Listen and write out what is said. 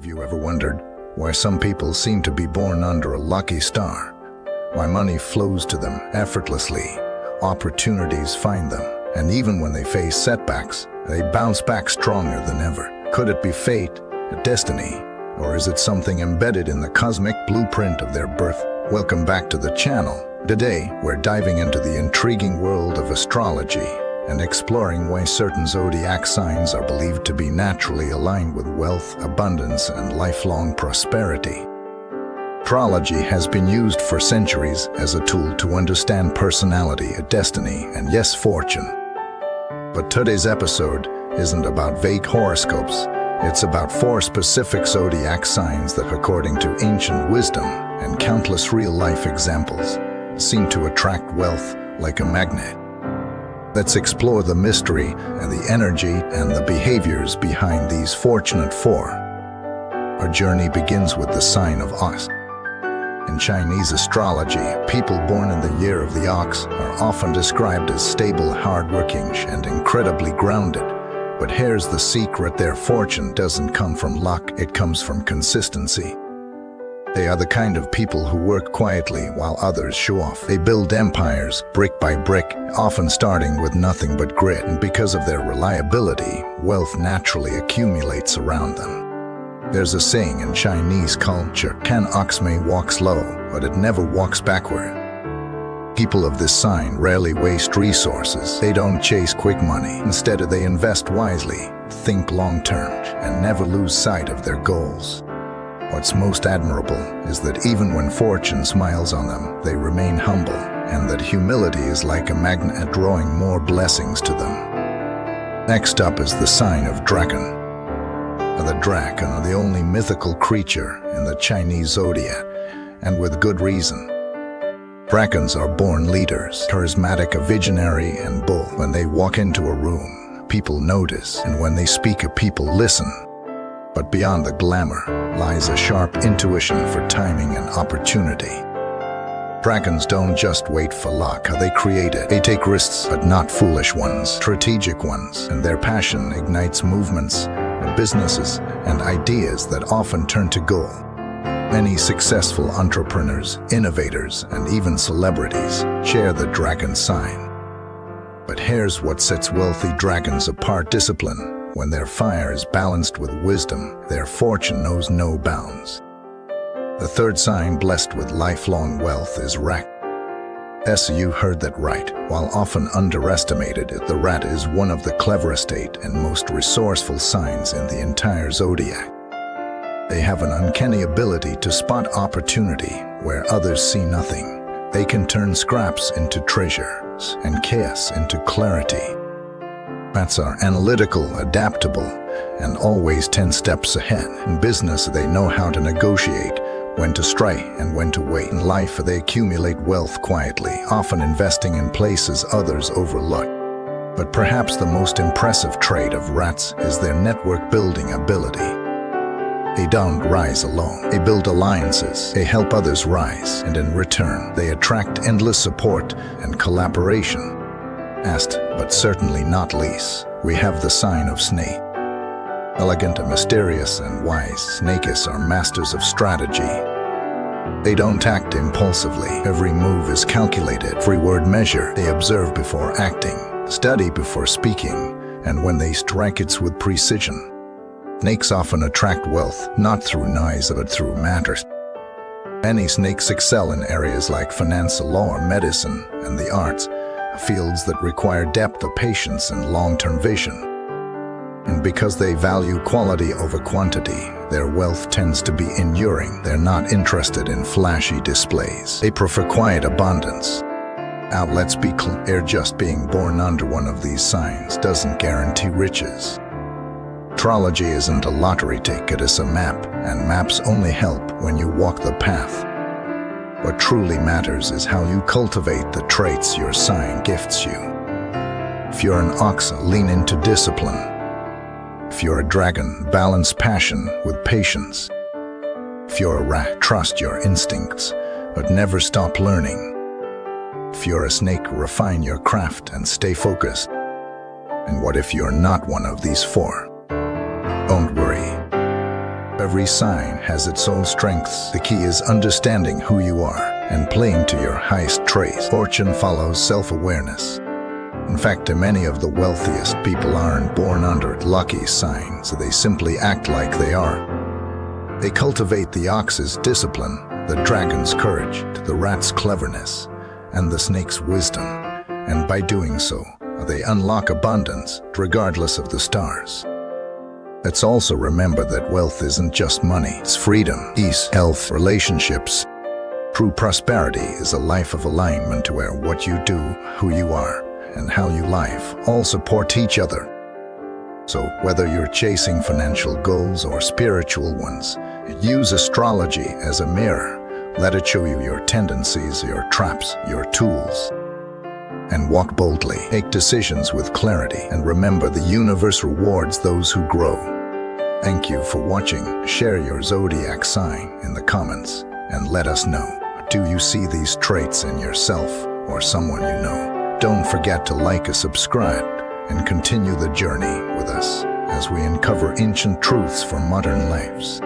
Have you ever wondered why some people seem to be born under a lucky star? Why money flows to them effortlessly, opportunities find them, and even when they face setbacks, they bounce back stronger than ever. Could it be fate, a destiny, or is it something embedded in the cosmic blueprint of their birth? Welcome back to the channel. Today, we're diving into the intriguing world of astrology and exploring why certain zodiac signs are believed to be naturally aligned with wealth, abundance, and lifelong prosperity. Astrology has been used for centuries as a tool to understand personality, destiny, and yes, fortune. But today's episode isn't about vague horoscopes. It's about 4 specific zodiac signs that, according to ancient wisdom and countless real-life examples, seem to attract wealth like a magnet. Let's explore the mystery and the energy and the behaviors behind these fortunate 4. Our journey begins with the sign of Ox. In Chinese astrology, people born in the year of the ox are often described as stable, hardworking, and incredibly grounded. But here's the secret: their fortune doesn't come from luck, it comes from consistency. They are the kind of people who work quietly while others show off. They build empires, brick by brick, often starting with nothing but grit. And because of their reliability, wealth naturally accumulates around them. There's a saying in Chinese culture, "An ox may walk slow, but it never walks backward." People of this sign rarely waste resources. They don't chase quick money. Instead, they invest wisely, think long-term, and never lose sight of their goals. What's most admirable is that even when fortune smiles on them, they remain humble, and that humility is like a magnet drawing more blessings to them. Next up is the sign of Dragon. The dragon are the only mythical creature in the Chinese zodiac, and with good reason. Dragons are born leaders, charismatic, a visionary, and bold. When they walk into a room, people notice, and when they speak, people listen. But beyond the glamour lies a sharp intuition for timing and opportunity. Dragons don't just wait for luck, they create it. They take risks, but not foolish ones, strategic ones, and their passion ignites movements, businesses, and ideas that often turn to gold. Many successful entrepreneurs, innovators, and even celebrities share the dragon sign. But here's what sets wealthy dragons apart: discipline. When their fire is balanced with wisdom, their fortune knows no bounds. The third sign blessed with lifelong wealth is Rat. Yes, you heard that right. While often underestimated, the rat is one of the cleverest and most resourceful signs in the entire zodiac. They have an uncanny ability to spot opportunity where others see nothing. They can turn scraps into treasures and chaos into clarity. Rats are analytical, adaptable, and always 10 steps ahead. In business, they know how to negotiate, when to strike and when to wait. In life, they accumulate wealth quietly, often investing in places others overlook. But perhaps the most impressive trait of rats is their network-building ability. They don't rise alone. They build alliances, they help others rise, and in return, they attract endless support and collaboration. Last, but certainly not least, we have the sign of Snake. Elegant, mysterious, and wise, snakes are masters of strategy. They don't act impulsively. Every move is calculated, every word measured. They observe before acting, study before speaking, and when they strike, it's with precision. Snakes often attract wealth, not through noise, but through matters. Many snakes excel in areas like finance, law, medicine, and the arts, fields that require depth of patience and long-term vision. And because they value quality over quantity, their wealth tends to be enduring. They're not interested in flashy displays. They prefer quiet abundance. Now let's be clear, just being born under one of these signs doesn't guarantee riches. Astrology isn't a lottery ticket, it's a map, and maps only help when you walk the path. What truly matters is how you cultivate the traits your sign gifts you. If you're an ox, lean into discipline. If you're a dragon, balance passion with patience. If you're a rat, trust your instincts, but never stop learning. If you're a snake, refine your craft and stay focused. And what if you're not one of these 4? Don't worry. Every sign has its own strengths. The key is understanding who you are and playing to your highest traits. Fortune follows self-awareness. In fact, many of the wealthiest people aren't born under lucky signs. They simply act like they are. They cultivate the ox's discipline, the dragon's courage, the rat's cleverness, and the snake's wisdom. And by doing so, they unlock abundance, regardless of the stars. Let's also remember that wealth isn't just money. It's freedom, peace, health, relationships. True prosperity is a life of alignment where what you do, who you are, and how you live all support each other. So whether you're chasing financial goals or spiritual ones, use astrology as a mirror. Let it show you your tendencies, your traps, your tools. And walk boldly. Make decisions with clarity. And remember, the universe rewards those who grow. Thank you for watching. Share your zodiac sign in the comments and let us know. Do you see these traits in yourself or someone you know? Don't forget to like and subscribe and continue the journey with us as we uncover ancient truths for modern lives.